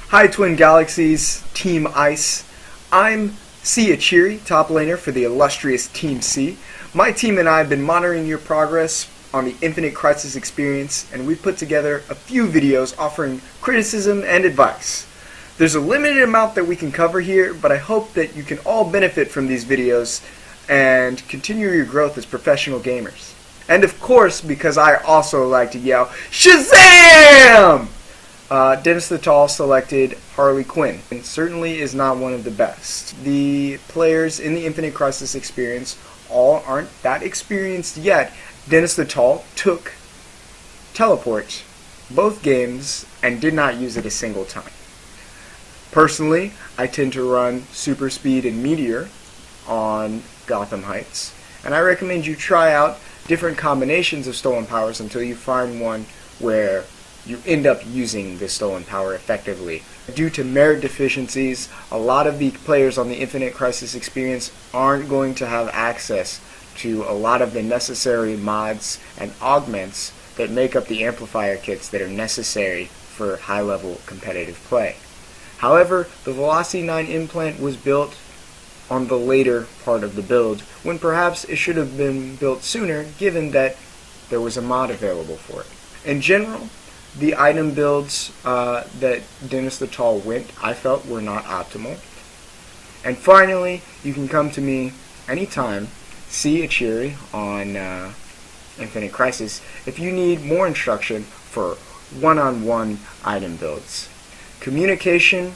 Hi Twin Galaxies, Team Ice. I'm C. Achiri, top laner for the illustrious Team C. My team and I have been monitoring your progress on the Infinite Crisis experience, and we've put together a few videos offering criticism and advice. There's a limited amount that we can cover here, but I hope that you can all benefit from these videos and continue your growth as professional gamers. And of course, because I also like to yell, Shazam! Dennis the Tall selected Harley Quinn, and certainly is not one of the best. The players in the Infinite Crisis experience all aren't that experienced yet. Dennis the Tall took Teleport both games and did not use it a single time. Personally, I tend to run Super Speed and Meteor on Gotham Heights, and I recommend you try out different combinations of stolen powers until you find one where you end up using the stolen power effectively. Due to merit deficiencies, a lot of the players on the Infinite Crisis experience aren't going to have access to a lot of the necessary mods and augments that make up the amplifier kits that are necessary for high-level competitive play. However, the Velocity 9 implant was built on the later part of the build, when perhaps it should have been built sooner, given that there was a mod available for it. In general, the item builds that Dennis the Tall went, I felt, were not optimal. And finally, you can come to me anytime, C. Achiri on Infinite Crisis, if you need more instruction for one-on-one item builds. Communication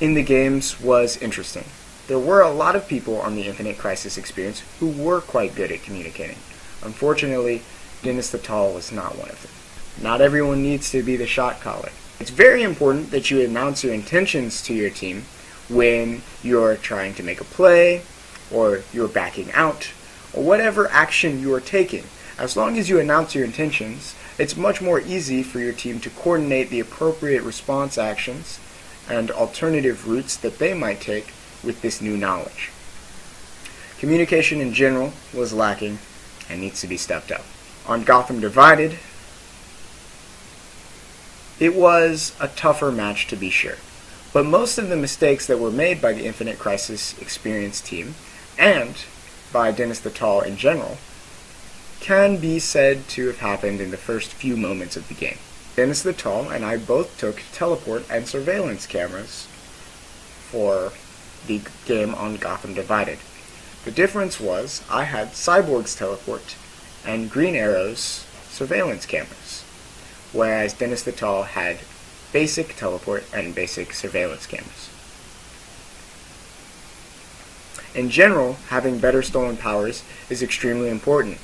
in the games was interesting. There were a lot of people on the Infinite Crisis experience who were quite good at communicating. Unfortunately, Dennis the Tall was not one of them. Not everyone needs to be the shot caller. It's very important that you announce your intentions to your team when you're trying to make a play, or you're backing out, or whatever action you are taking. As long as you announce your intentions, it's much more easy for your team to coordinate the appropriate response actions and alternative routes that they might take with this new knowledge. Communication in general was lacking and needs to be stepped up. On Gotham Divided, it was a tougher match to be sure, but most of the mistakes that were made by the Infinite Crisis experience team, and by Dennis the Tall in general, can be said to have happened in the first few moments of the game. Dennis the Tall and I both took teleport and surveillance cameras for the game on Gotham Divided. The difference was I had Cyborg's teleport and Green Arrow's surveillance cameras, whereas Dennis the Tall had basic teleport and basic surveillance cameras. In general, having better stolen powers is extremely important,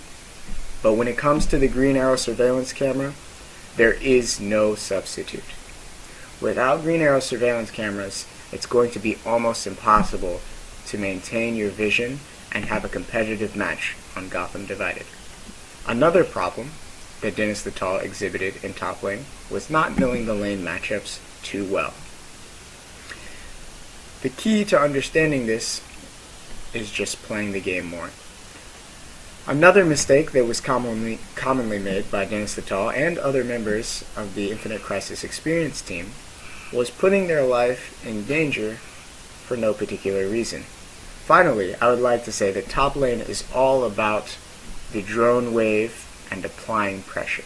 but when it comes to the Green Arrow surveillance camera, there is no substitute. Without Green Arrow surveillance cameras, it's going to be almost impossible to maintain your vision and have a competitive match on Gotham Divided. Another problem that Dennis the Tall exhibited in top lane was not knowing the lane matchups too well. The key to understanding this is just playing the game more. Another mistake that was commonly made by Dennis the Tall and other members of the Infinite Crisis experience team was putting their life in danger for no particular reason. Finally, I would like to say that top lane is all about the drone wave and applying pressure.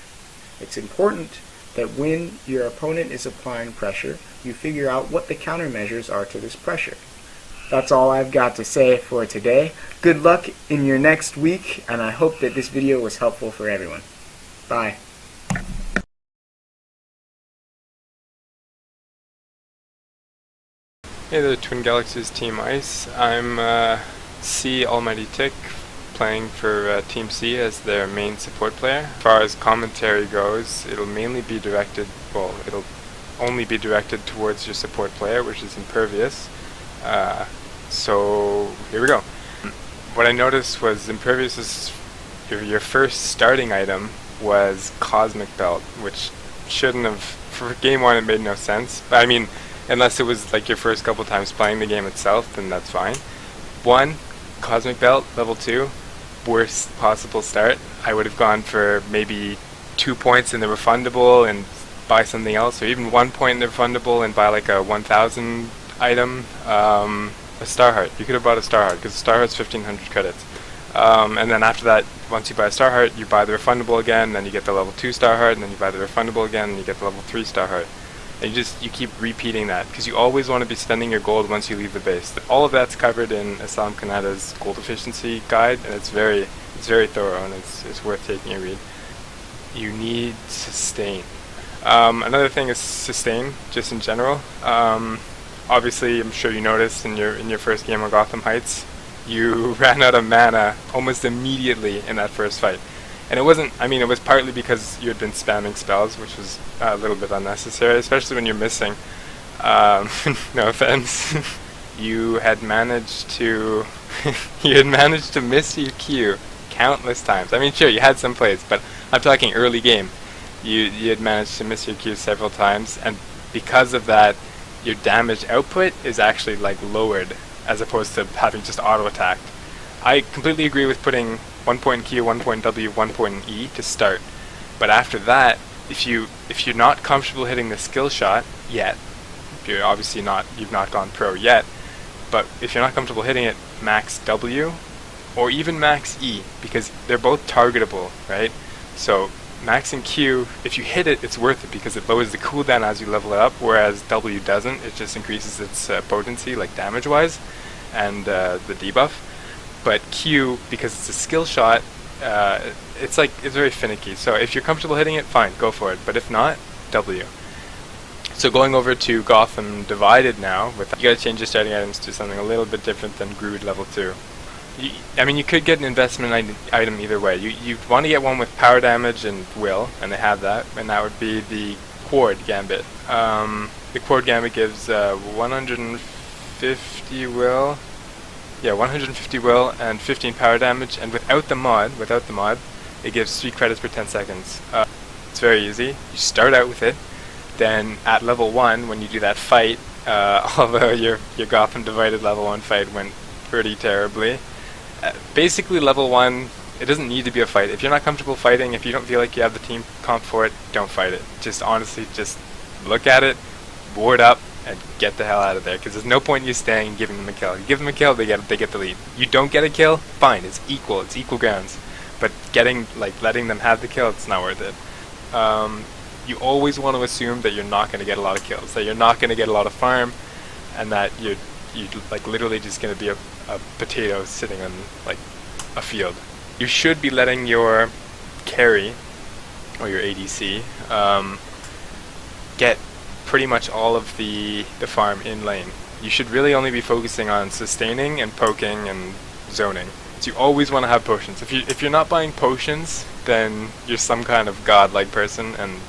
It's important that when your opponent is applying pressure, you figure out what the countermeasures are to this pressure. That's all I've got to say for today. Good luck in your next week, and I hope that this video was helpful for everyone. Bye. Hey there, Twin Galaxies Team Ice. I'm C Almighty Tick, playing for Team C as their main support player. As far as commentary goes, it'll mainly be directed, well, it'll only be directed towards your support player, which is Impervious. So here we go. What I noticed was Impervious's your first starting item was Cosmic Belt, which shouldn't have, for game 1 it made no sense. I mean, unless it was like your first couple times playing the game itself, then that's fine. 1, Cosmic Belt, level 2, worst possible start. I would have gone for maybe 2 points in the refundable and buy something else, or even 1 point refundable and buy like a 1,000 item, a Star Heart. You could have bought a Star Heart because Star Heart's 1,500 credits. And then after that, once you buy a Star Heart, you buy the refundable again, then you get the level 2 Star Heart, and then you buy the refundable again, and you get the level 3 Star Heart. And you keep repeating that because you always want to be spending your gold once you leave the base. All of that's covered in Islam Kanada's gold efficiency guide, and it's very thorough, and it's worth taking a read. You need sustain. Another thing is sustain, just in general. Obviously, I'm sure you noticed in your first game on Gotham Heights, you ran out of mana almost immediately in that first fight. And it wasn't, I mean, it was partly because you had been spamming spells, which was a little bit unnecessary, especially when you're missing. No offense. You had managed to miss your Q countless times. I mean, sure, you had some plays, but I'm talking early game. You had managed to miss your Q several times, and because of that, your damage output is actually like lowered as opposed to having just auto attacked. I completely agree with putting 1 point Q, 1 point W, 1 point E to start, but after that, if you're not comfortable hitting the skill shot yet, you're obviously you've not gone pro yet, but if you're not comfortable hitting it, max W or even max E, because they're both targetable, right? So maxing Q, if you hit it, it's worth it because it lowers the cooldown as you level it up, whereas W doesn't. It just increases its potency, like damage-wise, and the debuff. But Q, because it's a skill shot, it's very finicky. So if you're comfortable hitting it, fine, go for it. But if not, W. So going over to Gotham Divided now, you gotta change your starting items to something a little bit different than Grood level 2. I mean, you could get an investment item either way. You want to get one with power damage and will, and they have that, and that would be the Quard Gambit. The Quard Gambit gives 150 will. Yeah, 150 will and 15 power damage, and without the mod, it gives 3 credits per 10 seconds. It's very easy. You start out with it, then at level 1, when you do that fight, although your Gotham Divided level 1 fight went pretty terribly, basically level 1, it doesn't need to be a fight. If you're not comfortable fighting, if you don't feel like you have the team comp for it, don't fight it. Just honestly, just look at it, board up, and get the hell out of there, because there's no point in you staying and giving them a kill. You give them a kill, they get the lead. You don't get a kill, fine, it's equal grounds. But letting them have the kill, it's not worth it. You always want to assume that you're not going to get a lot of kills, that you're not going to get a lot of farm, and that you're literally just going to be a potato sitting on a field. You should be letting your carry or your ADC get pretty much all of the farm in lane. You should really only be focusing on sustaining and poking and zoning. So you always want to have potions. If you're not buying potions, then you're some kind of godlike person, and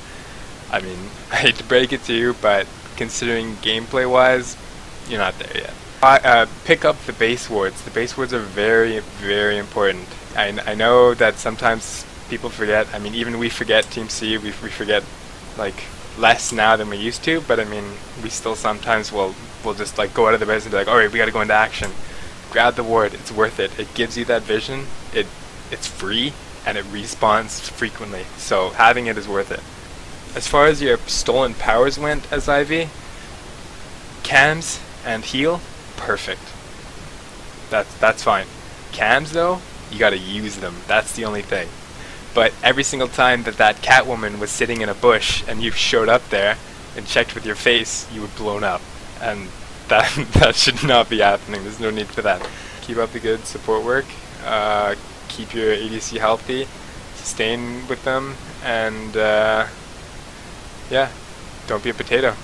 I mean, I hate to break it to you, but considering gameplay wise, you're not there yet. Pick up the base wards. The base wards are very, very important. I know that sometimes people forget. I mean, even we forget Teamc. We forget less now than we used to. But I mean, we still sometimes will just go out of the base and be like, all right, we got to go into action. Grab the ward. It's worth it. It gives you that vision. It's free and it respawns frequently. So having it is worth it. As far as your stolen powers went as Ivy, cams and heal, perfect. That's fine. Cams though, you gotta use them. That's the only thing. But every single time that Catwoman was sitting in a bush and you showed up there and checked with your face, you were blown up. And that should not be happening. There's no need for that. Keep up the good support work. Keep your ADC healthy. Sustain with them. And yeah, don't be a potato.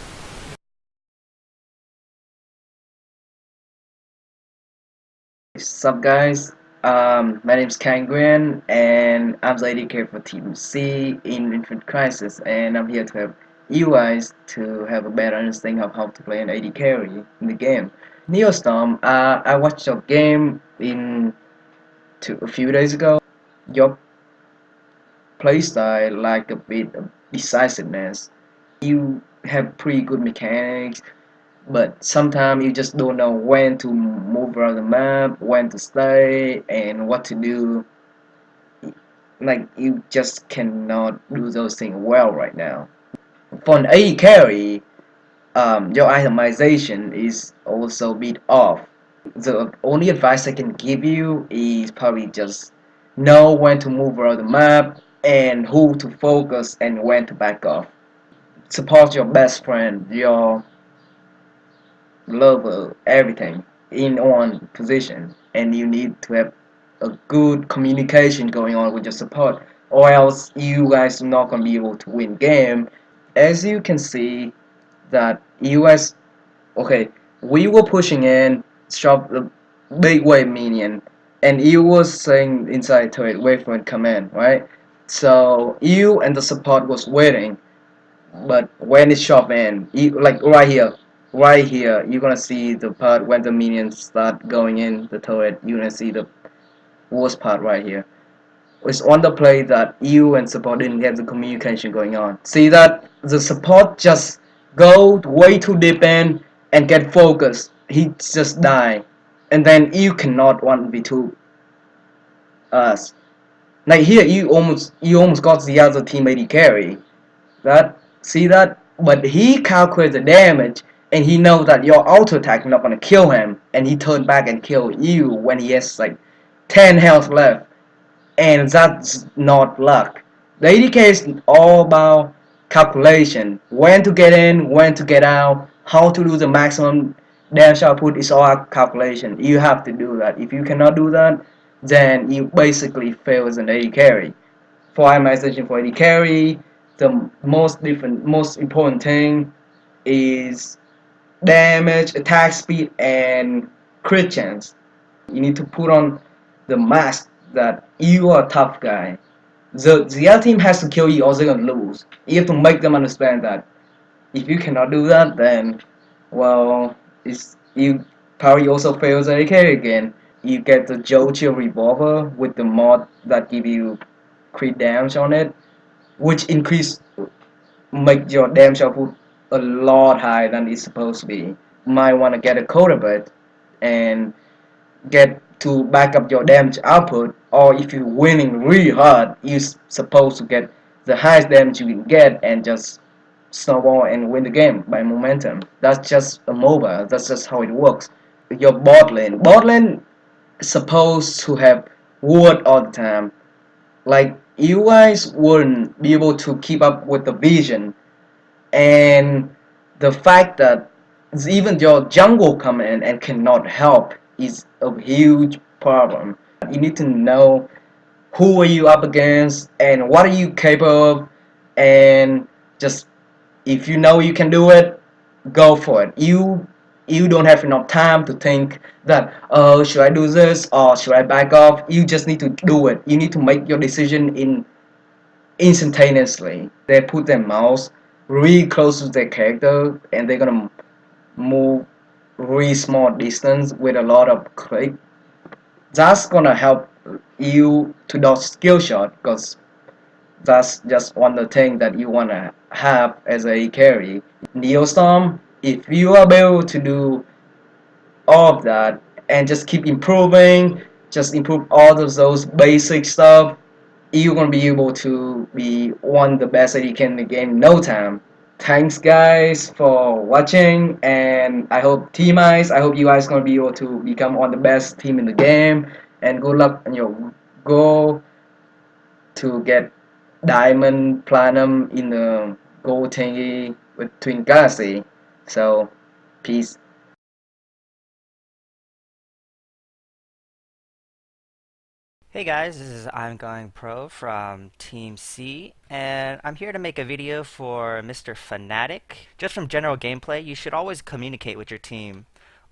Sup guys, my name is Kangren and I'm the AD carry for Team C in Infinite Crisis, and I'm here to help you guys to have a better understanding of how to play an AD carry in the game. Neostorm, I watched your game a few days ago. Your playstyle like a bit of decisiveness. You have pretty good mechanics, but sometimes you just don't know when to move around the map, when to stay, and what to do. You just cannot do those things well right now. For an AD carry, your itemization is also a bit off. The only advice I can give you is probably just know when to move around the map and who to focus and when to back off. Support your best friend, your lover, everything in one position, and you need to have a good communication going on with your support, or else you guys are not gonna be able to win game. As you can see, that US, okay, we were pushing in, shop the big wave minion, and you was saying inside turret wait for it come in, right? So you and the support was waiting, but when it shop in, you, like right here, you're gonna see the part when the minions start going in the turret. You're gonna see the worst part right here. It's on the play that you and support didn't get the communication going on. See that the support just go way too deep in and get focused. He just die, and then you cannot 1v2 us. Like here, you almost got the other team AD carry. That see that, but he calculates the damage, and he knows that your auto attack not gonna kill him, and he turned back and killed you when he has like 10 health left, and that's not luck. The ADK is all about calculation, when to get in, when to get out, how to do the maximum damage output is all calculation. You have to do that. If you cannot do that, then you basically fail as an AD carry. For itemization for AD carry, the most important thing is damage, attack speed, and crit chance. You need to put on the mask that you are a tough guy. The other team has to kill you or they're gonna lose. You have to make them understand that. If you cannot do that, then well, it's you probably also fails AD carry again. You get the Jojo revolver with the mod that give you crit damage on it, which increase make your damage output a lot higher than it's supposed to be. Might want to get a coder bit and get to back up your damage output, or if you're winning really hard, you're supposed to get the highest damage you can get and just snowball and win the game by momentum. That's just a MOBA. That's just how it works. Your bot lane is supposed to have ward all the time. Like you guys wouldn't be able to keep up with the vision, and the fact that even your jungle come in and cannot help is a huge problem. You need to know who are you up against and what are you capable of, and just if you know you can do it, go for it. You don't have enough time to think that oh should I do this or should I back off. You just need to do it. You need to make your decision in instantaneously. They put their mouse really close to their character and they're gonna move really small distance with a lot of click. That's gonna help you to dodge skill shot because that's just one of the things that you wanna have as a carry. Neostorm, if you are able to do all of that and just keep improving, just improve all of those basic stuff, you're gonna be able to be one of the best that you can in the game in no time. Thanks guys for watching, and I hope I hope you guys gonna be able to become one of the best team in the game, and good luck on your goal to get diamond platinum in the gold thingy with Twin Galaxy. So peace. Hey guys, this is I'm Going Pro from Team C, and I'm here to make a video for Mr. Fanatic. Just from general gameplay, you should always communicate with your team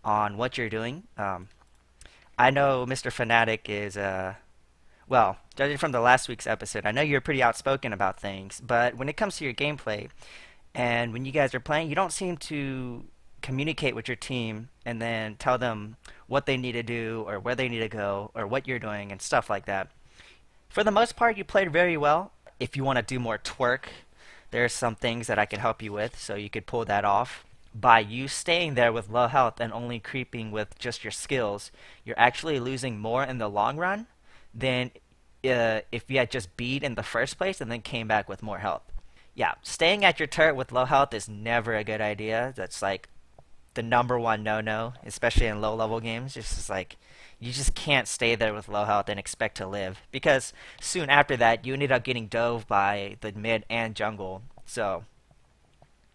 on what you're doing. I know Mr. Fanatic is, well, judging from the last week's episode, I know you're pretty outspoken about things, but when it comes to your gameplay, and when you guys are playing, you don't seem to communicate with your team and then tell them what they need to do or where they need to go or what you're doing and stuff like that. For the most part, you played very well. If you want to do more twerk, there's some things that I can help you with so you could pull that off. By you staying there with low health and only creeping with just your skills, you're actually losing more in the long run than if you had just beat in the first place and then came back with more health. Yeah, staying at your turret with low health is never a good idea. That's like the number one no-no, especially in low-level games. It's just like you just can't stay there with low health and expect to live because soon after that you ended up getting dove by the mid and jungle. So,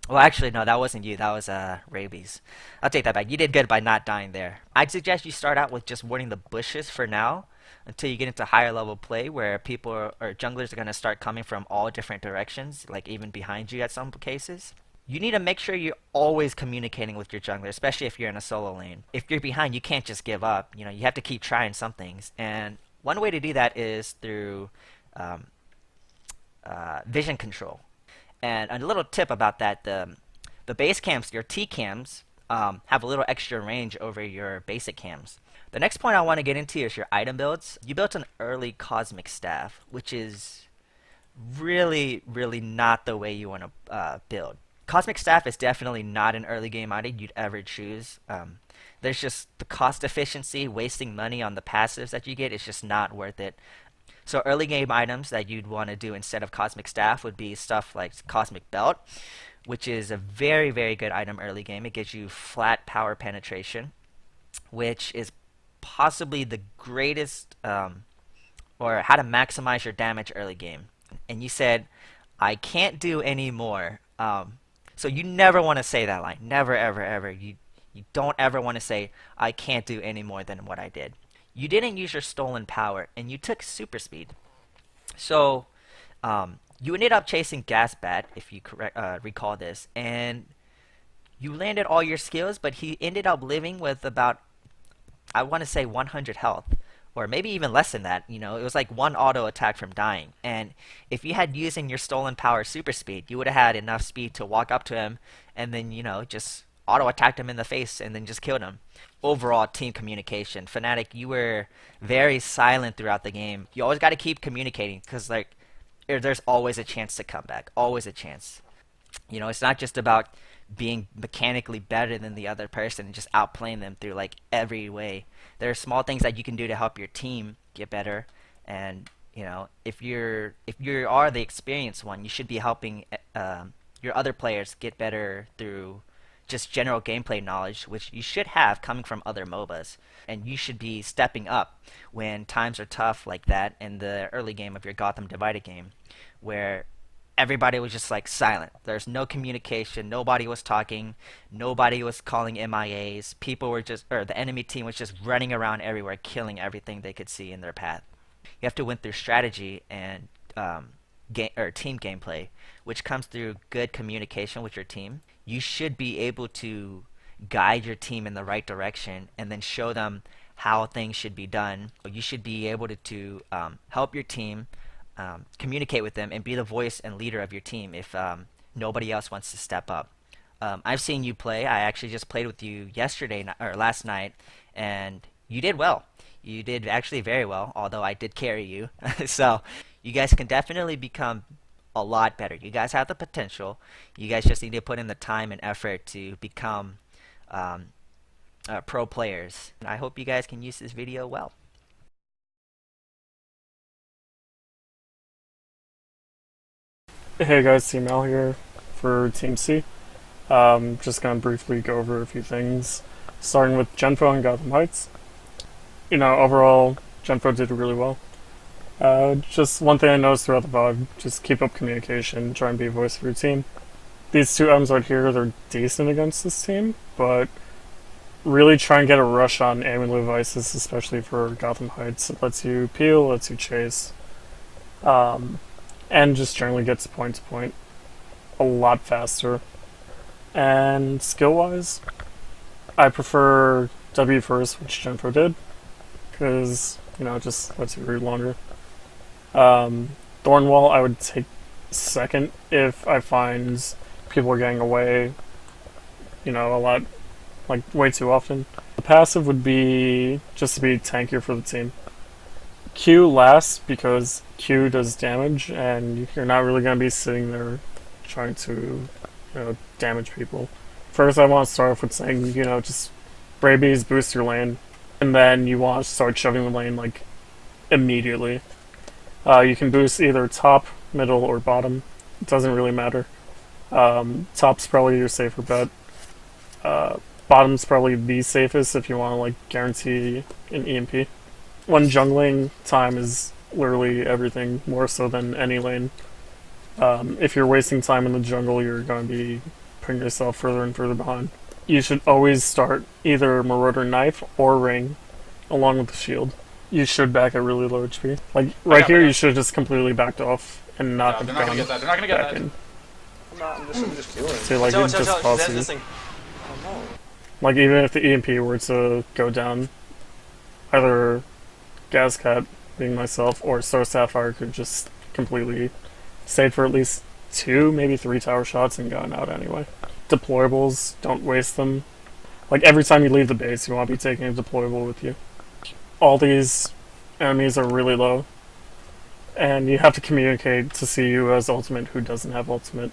well, actually, no, that wasn't you. That was Rabies. I'll take that back. You did good by not dying there. I'd suggest you start out with just warding the bushes for now until you get into higher level play where people or junglers are going to start coming from all different directions, like even behind you at some cases. You need to make sure you're always communicating with your jungler, especially if you're in a solo lane. If you're behind, you can't just give up. You know, you have to keep trying some things. And one way to do that is through um, vision control. And a little tip about that, the base cams, your T cams, have a little extra range over your basic cams. The next point I want to get into is your item builds. You built an early Cosmic Staff, which is really, really not the way you want to build. Cosmic Staff is definitely not an early game item you'd ever choose. There's just the cost efficiency, wasting money on the passives that you get is just not worth it. So early game items that you'd want to do instead of Cosmic Staff would be stuff like Cosmic Belt, which is a very, very good item early game. It gives you flat power penetration, which is possibly the greatest, or how to maximize your damage early game. And you said, I can't do any more. So you never want to say that line. Never, ever, ever. You don't ever want to say, I can't do any more than what I did. You didn't use your stolen power, and you took super speed. So you ended up chasing Gasbat, if you recall this, and you landed all your skills, but he ended up living with about, I want to say 100 health, or maybe even less than that. You know, it was like one auto attack from dying. And if you had using your stolen power super speed, you would have had enough speed to walk up to him and then, you know, just auto attacked him in the face and then just killed him. Overall team communication, Fnatic, you were very silent throughout the game. You always got to keep communicating because like there's always a chance to come back, always a chance. You know, it's not just about being mechanically better than the other person and just outplaying them through like every way. There are small things that you can do to help your team get better, and you know, if you are the experienced one, you should be helping your other players get better through just general gameplay knowledge, which you should have coming from other MOBAs. And you should be stepping up when times are tough like that in the early game of your Gotham Divided game, where everybody was just like silent. There's no communication. Nobody was talking. Nobody was calling MIAs. People were just, or the enemy team was just running around everywhere, killing everything they could see in their path. You have to win through strategy and team gameplay, which comes through good communication with your team. You should be able to guide your team in the right direction and then show them how things should be done. You should be able to help your team, communicate with them, and be the voice and leader of your team if nobody else wants to step up. I've seen you play. I actually just played with you yesterday or last night, and you did well. You did actually very well, although I did carry you. So you guys can definitely become a lot better. You guys have the potential. You guys just need to put in the time and effort to become pro players. And I hope you guys can use this video well. Hey guys, Teamc here for Team C. Just gonna briefly go over a few things, starting with Genfo and Gotham Heights. You know, overall, Genfo did really well. Just one thing I noticed throughout the VOD, just keep up communication, try and be a voice for your team. These two items right here, they're decent against this team, but really try and get a rush on Amulet of Isis, especially for Gotham Heights. It lets you peel, lets you chase, and just generally gets point to point a lot faster. And skill-wise, I prefer W first, which Genfo did, because, you know, it just lets you root longer. Thornwall I would take second if I find people are getting away, you know, a lot, like way too often. The passive would be just to be tankier for the team. Q last because Q does damage and you're not really going to be sitting there trying to, you know, damage people. First I want to start off with saying, you know, just Brabies boost your lane, and then you want to start shoving the lane like immediately. You can boost either top, middle, or bottom. It doesn't really matter. Top's probably your safer bet. Bottom's probably the safest if you want to like guarantee an EMP. When jungling, time is literally everything, more so than any lane. If you're wasting time in the jungle, you're going to be putting yourself further and further behind. You should always start either Marauder Knife or Ring, along with the shield. You should back at really low HP. Like, right here, you should have just completely backed off and not have They're not gone gonna get that. They're not gonna get back that. in. I'm just healing. So, like, Chill, it chill, just chill. costs She's you. resisting. Oh no. Like, even if the EMP were to go down, either Gazcat, being myself, or Star Sapphire could just completely stayed for at least 2, maybe 3 tower shots and gotten out anyway. Deployables, don't waste them. Like, every time you leave the base, you want to be taking a deployable with you. All these enemies are really low, and you have to communicate to see who has ultimate, who doesn't have ultimate.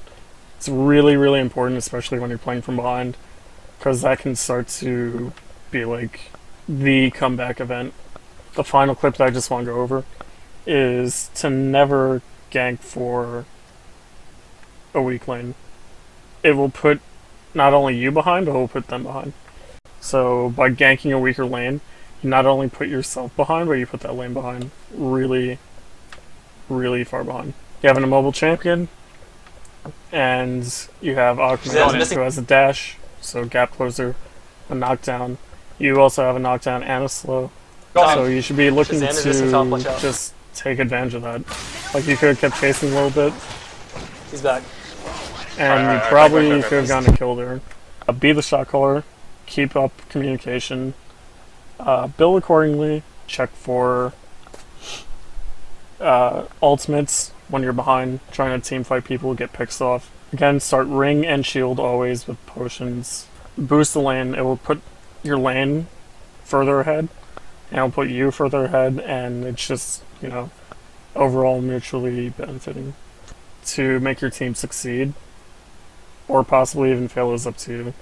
It's really, really important, especially when you're playing from behind, because that can start to be like the comeback event. The final clip that I just want to go over is to never gank for a weak lane. It will put not only you behind, but it will put them behind. So by ganking a weaker lane, you not only put yourself behind, but you put that lane behind really, really far behind. You have an immobile champion, and you have Aquaman who has a dash, so gap closer, a knockdown. You also have a knockdown and a slow. So you should be looking Shazam is resisting top, watch to out. just take advantage of that. Like, you could have kept chasing a little bit, He's back. and you Alright, probably wait. could have gotten a kill there. Be the shot caller, keep up communication, build accordingly, check for ultimates when you're behind, trying to team fight people, get picks off. Again, start ring and shield always with potions. Boost the lane, it will put your lane further ahead, and it'll put you further ahead, and it's just, you know, overall mutually benefiting. To make your team succeed, or possibly even fail, is up to you.